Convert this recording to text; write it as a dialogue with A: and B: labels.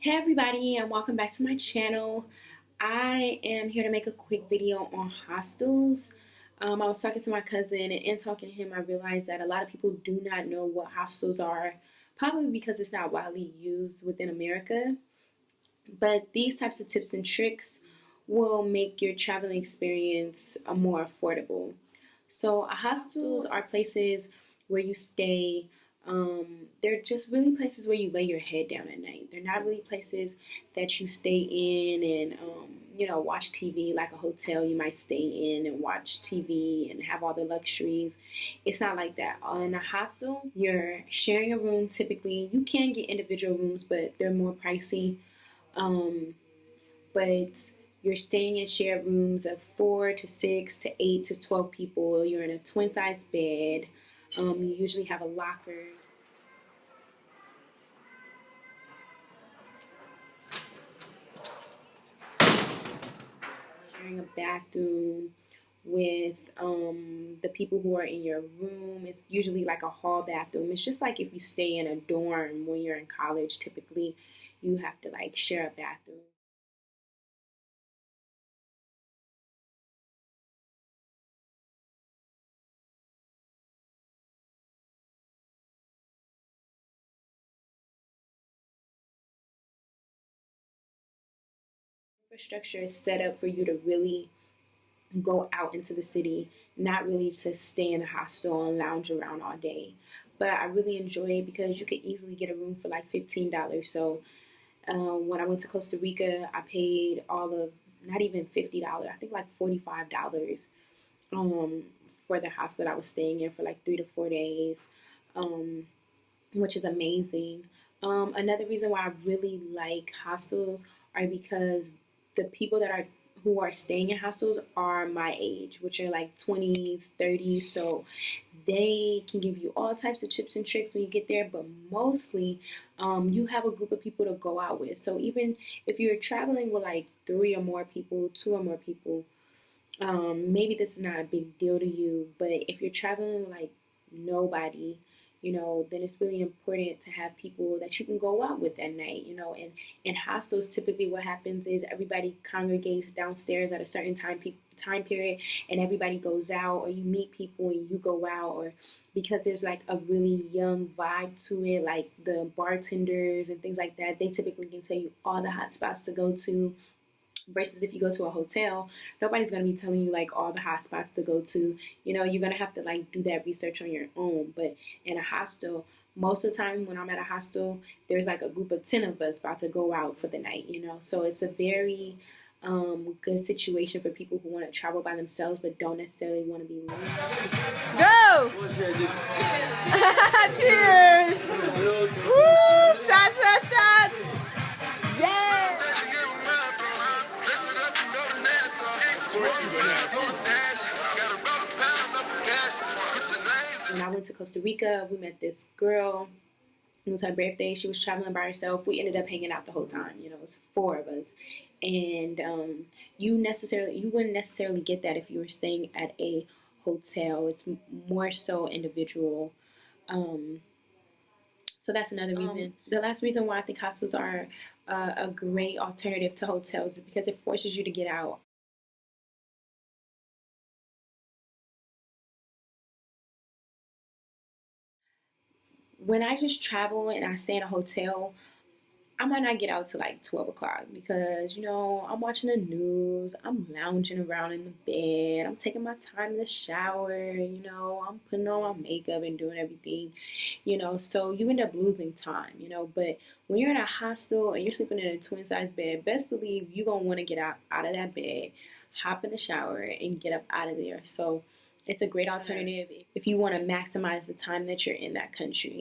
A: Hey everybody, and welcome back to my channel. I am here to make a quick video on hostels. I was talking to my cousin, and in talking to him I realized that a lot of people do not know what hostels are, probably because it's not widely used within America. But these types of tips and tricks will make your traveling experience more affordable. So hostels are places where you stay. They're just really places where you lay your head down at night. They're not really places that you stay in and watch TV like a hotel. You might stay in and watch TV and have all the luxuries. It's not like that. In a hostel, you're sharing a room. Typically, you can get individual rooms, but they're more pricey. Um, but you're staying in shared rooms of 4 to 6 to 8 to 12 people. You're in a twin size bed. You usually have a locker. Sharing a bathroom with the people who are in your room. It's usually like a hall bathroom. It's just like if you stay in a dorm when you're in college. Typically, you have to like share a bathroom. Infrastructure is set up for you to really go out into the city, not really to stay in the hostel and lounge around all day. But I really enjoy it because you can easily get a room for like $15. So when I went to Costa Rica, I paid all of not even $50. I think like $45 um, for the house that I was staying in for like 3 to 4 days, um, which is amazing. Another reason why I really like hostels are because the people that are who are staying in hostels are my age, which are like 20s, 30s. So they can give you all types of tips and tricks when you get there, but mostly you have a group of people to go out with. So even if you're traveling with like 3 or more people, 2 or more people, maybe this is not a big deal to you, but if you're traveling like nobody, then it's really important to have people that you can go out with at night, and in hostels, typically what happens is everybody congregates downstairs at a certain time period, and everybody goes out, or you meet people and you go out, or because there's like a really young vibe to it, like the bartenders and things like that, they typically can tell you all the hot spots to go to. Versus if you go to a hotel, nobody's gonna be telling you like all the hot spots to go to. You're gonna have to like do that research on your own. But in a hostel, most of the time when I'm at a hostel, there's like a group of 10 of us about to go out for the night. So it's a very good situation for people who want to travel by themselves but don't necessarily want to be lonely.
B: Go! Cheers! Woo! Shots, shots, shots! Yeah!
A: When I went to Costa Rica, we met this girl. It was her birthday. She was traveling by herself. We ended up hanging out the whole time. It was 4 of us, and you wouldn't necessarily get that if you were staying at a hotel. It's more so individual. So that's another reason. The last reason why I think hostels are a great alternative to hotels is because it forces you to get out. When I just travel and I stay in a hotel, I might not get out till like 12 o'clock because, I'm watching the news, I'm lounging around in the bed, I'm taking my time in the shower, I'm putting on my makeup and doing everything, so you end up losing time. But when you're in a hostel and you're sleeping in a twin size bed, best believe you're going to want to get out of that bed, hop in the shower, and get up out of there. So it's a great alternative if you want to maximize the time that you're in that country.